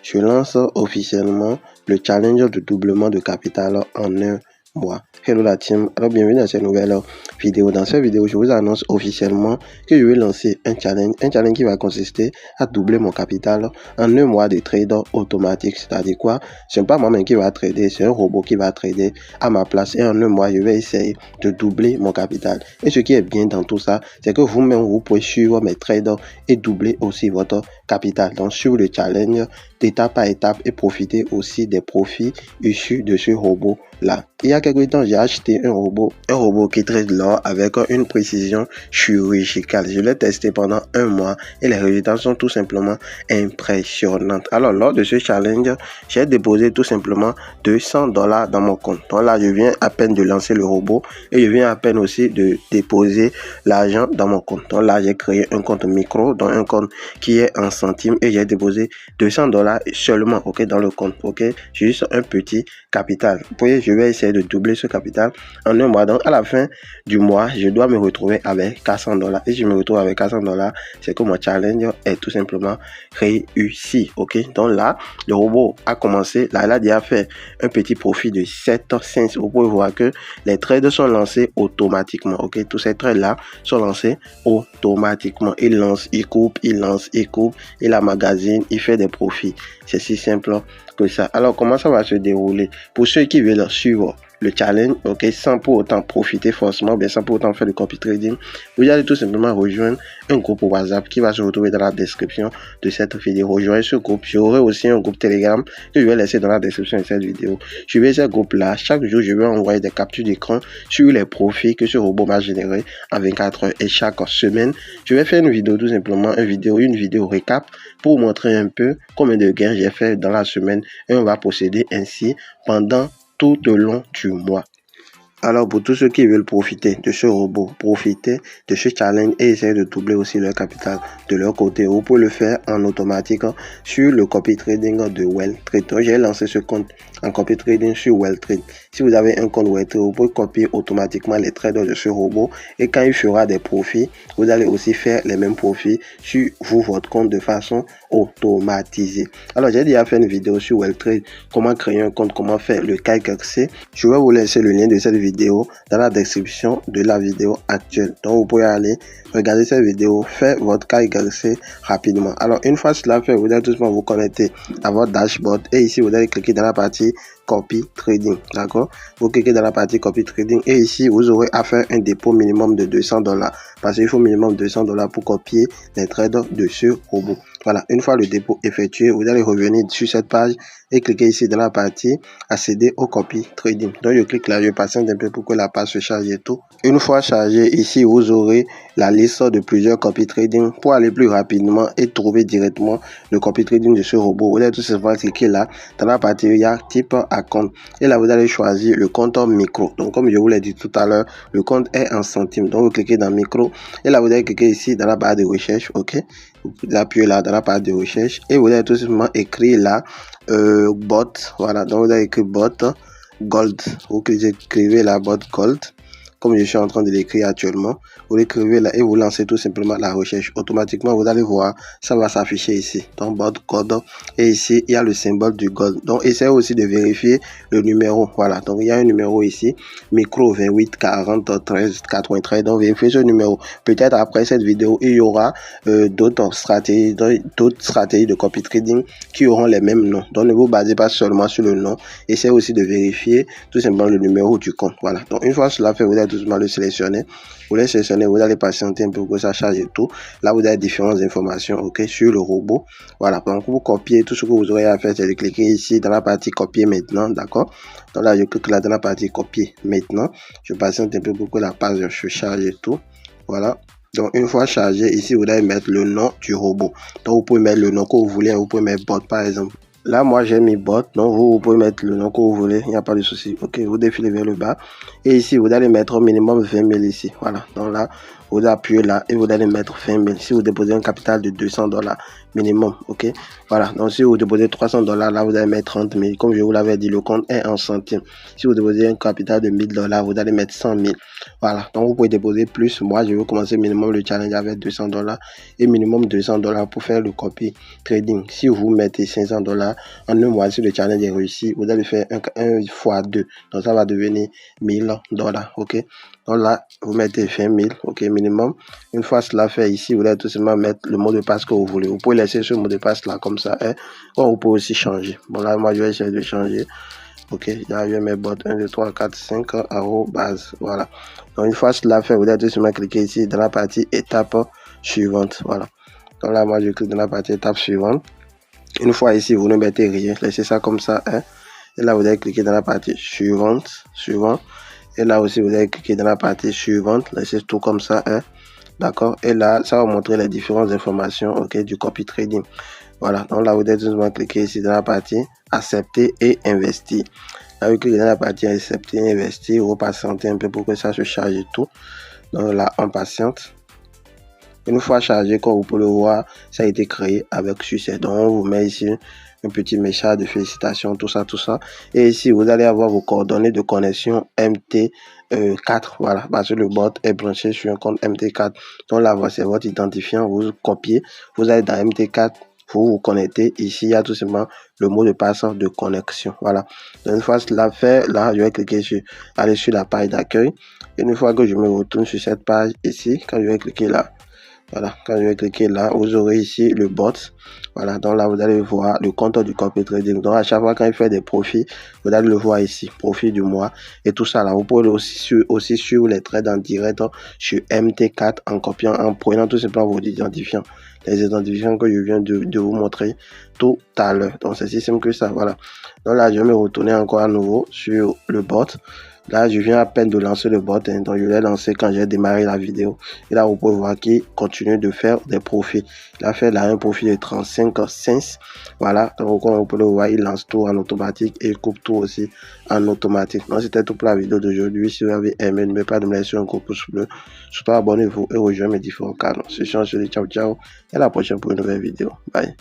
Je lance officiellement le challenge de doublement de capital en un mois. Hello la team, alors bienvenue dans cette nouvelle vidéo. Dans cette vidéo, je vous annonce officiellement que je vais lancer un challenge qui va consister à doubler mon capital en un mois de trade automatique. C'est-à-dire quoi? Ce n'est pas moi-même qui va trader, c'est un robot qui va trader à ma place et en un mois, je vais essayer de doubler mon capital. Et ce qui est bien dans tout ça, c'est que vous-même, vous pouvez suivre mes trades et doubler aussi votre capital. Donc, suivre le challenge d'étape à étape et profiter aussi des profits issus de ce robot là. Il y a quelques temps, j'ai acheté un robot qui trade l'or avec une précision chirurgicale. Je l'ai testé pendant un mois et les résultats sont tout simplement impressionnants. Alors, lors de ce challenge, j'ai déposé tout simplement $200 dans mon compte. Donc là, je viens à peine de lancer le robot et je viens à peine aussi de déposer l'argent dans mon compte. Donc là, j'ai créé un compte micro, donc un compte qui est en centimes et j'ai déposé $200 seulement, ok, dans le compte, ok, juste un petit capital. Vous voyez, je vais essayer de doubler ce capital en un mois. Donc à la fin du mois, je dois me retrouver avec $400 et je me retrouve avec $400, c'est que mon challenge est tout simplement réussi, ok. Donc là, le robot a commencé, là, il a déjà fait un petit profit de 7 cents. Vous pouvez voir que les trades sont lancés automatiquement, ok. Tous ces trades là sont lancés automatiquement. Il lance, il coupe, il lance, il coupe, il emmagasine, il fait des profits. C'est si simple que ça. Alors, comment ça va se dérouler? Pour ceux qui veulent suivre le challenge, ok, sans pour autant profiter forcément, bien sans pour autant faire du copy trading, vous allez tout simplement rejoindre un groupe WhatsApp qui va se retrouver dans la description de cette vidéo. Rejoignez ce groupe. J'aurai aussi un groupe Telegram que je vais laisser dans la description de cette vidéo. Je vais ce groupe là. Chaque jour, je vais envoyer des captures d'écran sur les profits que ce robot m'a généré en 24 heures. Et chaque semaine, je vais faire une vidéo, tout simplement, une vidéo récap pour montrer un peu combien de gains j'ai fait dans la semaine. Et on va procéder ainsi pendant tout au long du mois. Alors, pour tous ceux qui veulent profiter de ce robot, profiter de ce challenge et essayer de doubler aussi leur capital de leur côté, vous pouvez le faire en automatique sur le copy trading de Welltrade. Donc, j'ai lancé ce compte en copy trading sur Welltrade. Si vous avez un compte Welltrade, vous pouvez copier automatiquement les trades de ce robot et quand il fera des profits, vous allez aussi faire les mêmes profits sur votre compte de façon automatisée. Alors, j'ai déjà fait une vidéo sur Welltrade, comment créer un compte, comment faire le KYC. Je vais vous laisser le lien de cette vidéo dans la description de la vidéo actuelle. Donc vous pouvez aller regarder cette vidéo, faire votre KYC rapidement. Alors une fois cela fait, vous allez tout simplement vous connecter à votre dashboard et ici vous allez cliquer dans la partie copy trading, d'accord. Vous cliquez dans la partie copy trading et ici vous aurez à faire un dépôt minimum de $200 parce qu'il faut minimum $200 pour copier les trades de ce robot. Voilà, une fois le dépôt effectué, vous allez revenir sur cette page et cliquer ici dans la partie accéder au copy trading. Donc je clique là, je patiente un peu pour que la page se charge et tout. Une fois chargé, ici vous aurez la liste de plusieurs copy trading pour aller plus rapidement et trouver directement le copy trading de ce robot. Vous allez tout simplement cliquer là dans la partie il y a type à compte et là vous allez choisir le compte micro. Donc comme je vous l'ai dit tout à l'heure, le compte est en centimes. Donc vous cliquez dans micro et là vous allez cliquer ici dans la barre de recherche, ok. Vous appuyez là dans la barre de recherche et vous allez tout simplement écrire là bot. Voilà, donc vous allez écrire bot gold. Vous écrivez la bot gold comme je suis en train de l'écrire actuellement. Vous l'écrivez là et vous lancez tout simplement la recherche. Automatiquement, vous allez voir, ça va s'afficher ici. Donc, bot gold. Et ici, il y a le symbole du gold. Donc, essayez aussi de vérifier le numéro. Voilà. Donc, il y a un numéro ici. Micro 28 40 13 93. Donc, vérifiez ce numéro. Peut-être après cette vidéo, il y aura d'autres stratégies de copy trading qui auront les mêmes noms. Donc, ne vous basez pas seulement sur le nom. Essayez aussi de vérifier tout simplement le numéro du compte. Voilà. Donc, une fois cela fait, vous allez tout simplement le sélectionner. Vous le sélectionnez, vous allez patienter un peu pour que ça charge et tout. Là, vous avez différentes informations, ok, sur le robot. Voilà, donc vous copiez tout ce que vous aurez à faire, c'est de cliquer ici dans la partie copier maintenant, d'accord. Donc là, je clique là dans la partie copier maintenant. Je patiente un peu pour que la page se charge et tout. Voilà. Donc, une fois chargé, ici, vous allez mettre le nom du robot. Donc, vous pouvez mettre le nom que vous voulez. Vous pouvez mettre bot, par exemple. Là, moi, j'ai mis bot. Donc, vous pouvez mettre le nom que vous voulez. Il n'y a pas de souci. Ok, vous défilez vers le bas. Et ici, vous allez mettre au minimum 20 000 ici. Voilà. Donc là, vous appuyez là et vous allez mettre 20 000. Si vous déposez un capital de $200 minimum, ok. Voilà, donc si vous déposez $300, là vous allez mettre 30 000. Comme je vous l'avais dit, le compte est en centimes. Si vous déposez un capital de $1000, vous allez mettre 100 000. Voilà, donc vous pouvez déposer plus. Moi, je vais commencer minimum le challenge avec $200 et minimum $200 pour faire le copy trading. Si vous mettez $500 en un mois, si le challenge est réussi, vous allez faire un fois 2. Donc ça va devenir $1000, ok. Donc là, vous mettez 20 000, ok, minimum. Une fois cela fait ici, vous allez tout simplement mettre le mot de passe que vous voulez. Vous pouvez laisser ce mot de passe là comme ça, hein. Bon, vous pouvez aussi changer. Bon là, moi je vais essayer de changer. Ok, là je vais mettre bot 1, 2, 3, 4, 5, base. Voilà. Donc une fois cela fait, vous allez tout simplement cliquer ici dans la partie étape suivante. Voilà. Donc là, moi je clique dans la partie étape suivante. Une fois ici, vous ne mettez rien. Laissez ça comme ça, hein. Et là, vous allez cliquer dans la partie suivante. Et là aussi, vous allez cliquer dans la partie suivante. Laissez tout comme ça, hein. D'accord. Et là, ça va vous montrer les différentes informations, ok, du copy trading. Voilà. Donc là, vous allez tout simplement cliquer ici dans la partie accepter et investir. Là, vous cliquez dans la partie accepter et investir. Vous patientez un peu pour que ça se charge et tout. Donc là, on patiente. Une fois chargé, comme vous pouvez le voir, ça a été créé avec succès. Donc, on vous met ici un petit message de félicitations, tout ça. Et ici, vous allez avoir vos coordonnées de connexion MT4. Voilà, parce que le bot est branché sur un compte MT4. Donc là, c'est votre identifiant. Vous copiez, vous allez dans MT4. Vous vous connectez. Ici, il y a tout simplement le mot de passe de connexion. Voilà. Donc, une fois cela fait, là, je vais cliquer sur aller sur la page d'accueil. Une fois que je me retourne sur cette page ici, quand je vais cliquer là, voilà, quand je vais cliquer là, vous aurez ici le bot. Voilà, donc là, vous allez voir le compte du copy trading. Donc, à chaque fois quand il fait des profits, vous allez le voir ici, profit du mois et tout ça là. Vous pouvez aussi suivre les trades en direct sur MT4 en copiant, en prenant tout simplement vos identifiants. Les identifiants que je viens de vous montrer tout à l'heure. Donc, c'est si simple que ça. Voilà. Donc là, je vais me retourner encore à nouveau sur le bot. Là, je viens à peine de lancer le bot, hein, donc je l'ai lancé quand j'ai démarré la vidéo. Et là, vous pouvez voir qu'il continue de faire des profits. Il a fait là un profit de 35 cents. Voilà, donc comme vous pouvez le voir, il lance tout en automatique et il coupe tout aussi en automatique. Donc, c'était tout pour la vidéo d'aujourd'hui. Si vous avez aimé, n'oubliez pas de me laisser un gros pouce bleu. Surtout, abonnez-vous et rejoignez mes différents canaux. C'est chiant, je dis ciao, ciao. Et à la prochaine pour une nouvelle vidéo. Bye.